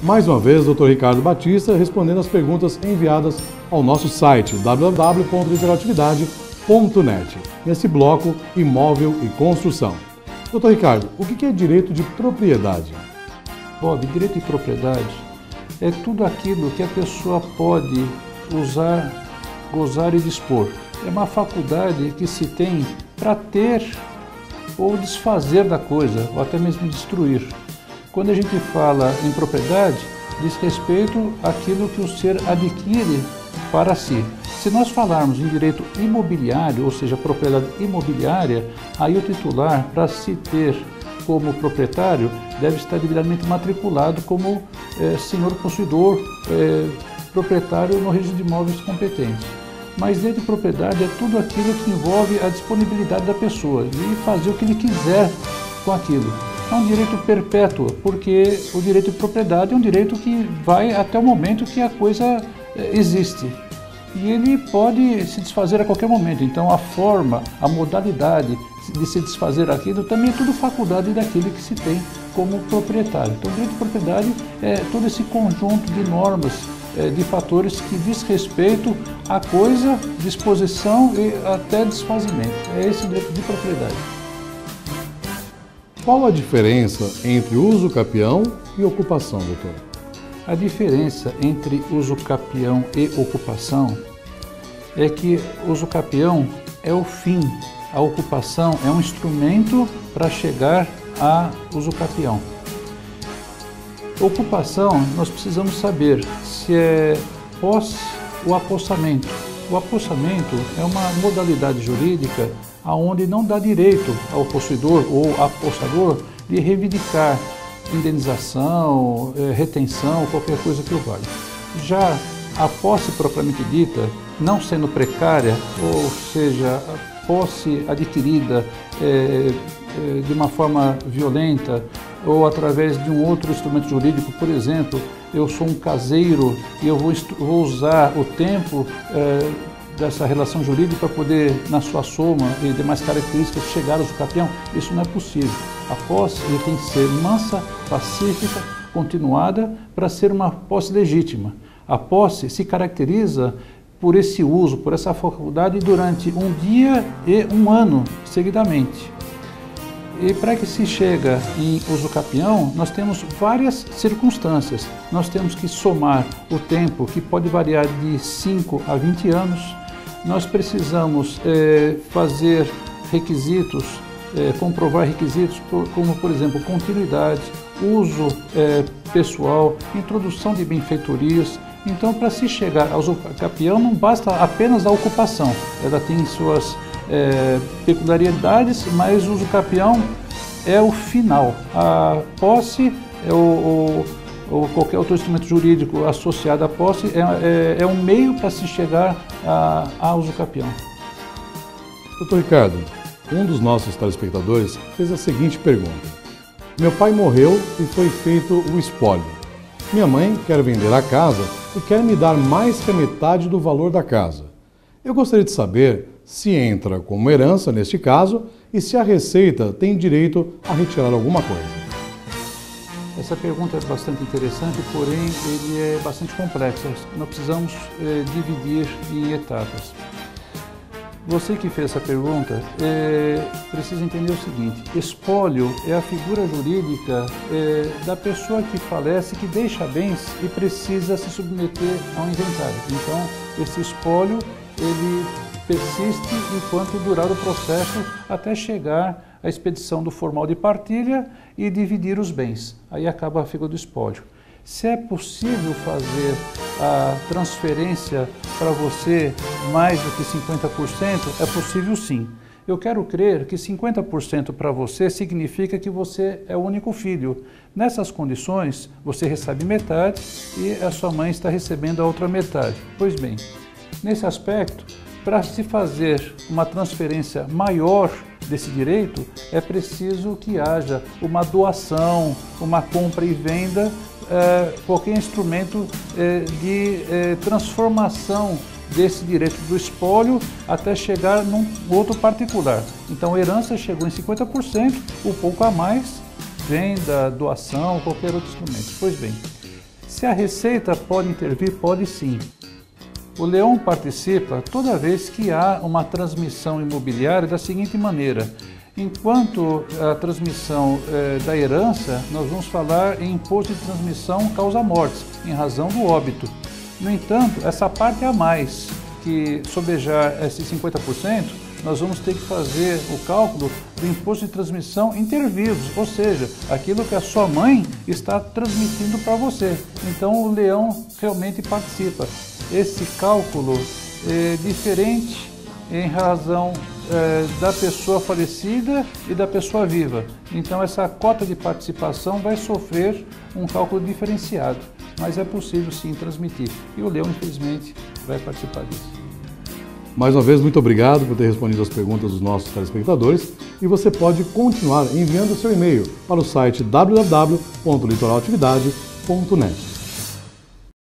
Mais uma vez, Dr. Ricardo Batista respondendo as perguntas enviadas ao nosso site www.interatividade.net, nesse bloco Imóvel e Construção. Dr. Ricardo, o que é direito de propriedade? Bob, direito de propriedade é tudo aquilo que a pessoa pode usar, gozar e dispor. É uma faculdade que se tem para ter ou desfazer da coisa, ou até mesmo destruir. Quando a gente fala em propriedade, diz respeito àquilo que o ser adquire para si. Se nós falarmos em direito imobiliário, ou seja, propriedade imobiliária, aí o titular, para se ter como proprietário, deve estar devidamente matriculado como senhor possuidor, proprietário no registro de imóveis competente. Mas direito de propriedade é tudo aquilo que envolve a disponibilidade da pessoa e fazer o que ele quiser com aquilo. É um direito perpétuo, porque o direito de propriedade é um direito que vai até o momento que a coisa existe. E ele pode se desfazer a qualquer momento. Então a forma, a modalidade de se desfazer aquilo também é tudo faculdade daquele que se tem como proprietário. Então o direito de propriedade é todo esse conjunto de normas, de fatores que diz respeito à coisa, disposição e até desfazimento. É esse o direito de propriedade. Qual a diferença entre uso capião e ocupação, doutor? A diferença entre uso capião e ocupação é que uso capião é o fim, a ocupação é um instrumento para chegar a uso capião. Ocupação, nós precisamos saber se é posse ou apossamento. O apossamento é uma modalidade jurídica onde não dá direito ao possuidor ou apossador de reivindicar indenização, retenção, qualquer coisa que o valha. Já a posse propriamente dita, não sendo precária, ou seja, a posse adquirida de uma forma violenta ou através de um outro instrumento jurídico, por exemplo, eu sou um caseiro e eu vou usar o tempo dessa relação jurídica para poder, na sua soma e demais características, chegar ao uso capião. Isso não é possível. A posse tem que ser mansa, pacífica, continuada, para ser uma posse legítima. A posse se caracteriza por esse uso, por essa faculdade durante um dia e um ano seguidamente. E para que se chega em uso capião, nós temos várias circunstâncias. Nós temos que somar o tempo, que pode variar de 5 a 20 anos. Nós precisamos fazer requisitos, comprovar requisitos, como por exemplo, continuidade, uso pessoal, introdução de benfeitorias. Então, para se chegar ao uso capião, não basta apenas a ocupação, ela tem suas peculiaridades, mas o uso capião é o final. A posse ou qualquer outro instrumento jurídico associado à posse é um meio para se chegar a uso capião. Doutor Ricardo, um dos nossos telespectadores fez a seguinte pergunta. Meu pai morreu e foi feito o espólio. Minha mãe quer vender a casa e quer me dar mais que a metade do valor da casa. Eu gostaria de saber se entra como herança neste caso e se a Receita tem direito a retirar alguma coisa. Essa pergunta é bastante interessante, porém ele é bastante complexo. Nós precisamos dividir em etapas. Você que fez essa pergunta precisa entender o seguinte: espólio é a figura jurídica da pessoa que falece, que deixa bens e precisa se submeter a um inventário. Então, esse espólio ele persiste enquanto durar o processo até chegar à expedição do formal de partilha e dividir os bens. Aí acaba a figura do espólio. Se é possível fazer a transferência para você mais do que 50%, é possível sim. Eu quero crer que 50% para você significa que você é o único filho. Nessas condições, você recebe metade e a sua mãe está recebendo a outra metade. Pois bem, nesse aspecto, para se fazer uma transferência maior desse direito, é preciso que haja uma doação, uma compra e venda, qualquer instrumento de transformação desse direito do espólio até chegar num outro particular. Então a herança chegou em 50%, um pouco a mais, venda, doação, qualquer outro instrumento. Pois bem, Se a Receita pode intervir, pode sim. O leão participa toda vez que há uma transmissão imobiliária da seguinte maneira. Enquanto a transmissão da herança, nós vamos falar em imposto de transmissão causa-mortes, em razão do óbito. No entanto, essa parte a mais, que sobejar esses 50%, nós vamos ter que fazer o cálculo do imposto de transmissão inter vivos, ou seja, aquilo que a sua mãe está transmitindo para você. Então o leão realmente participa. Esse cálculo é diferente em razão da pessoa falecida e da pessoa viva. Então essa cota de participação vai sofrer um cálculo diferenciado, mas é possível sim transmitir. E o leão, infelizmente, vai participar disso. Mais uma vez, muito obrigado por ter respondido as perguntas dos nossos telespectadores e você pode continuar enviando seu e-mail para o site www.litoralatividade.net.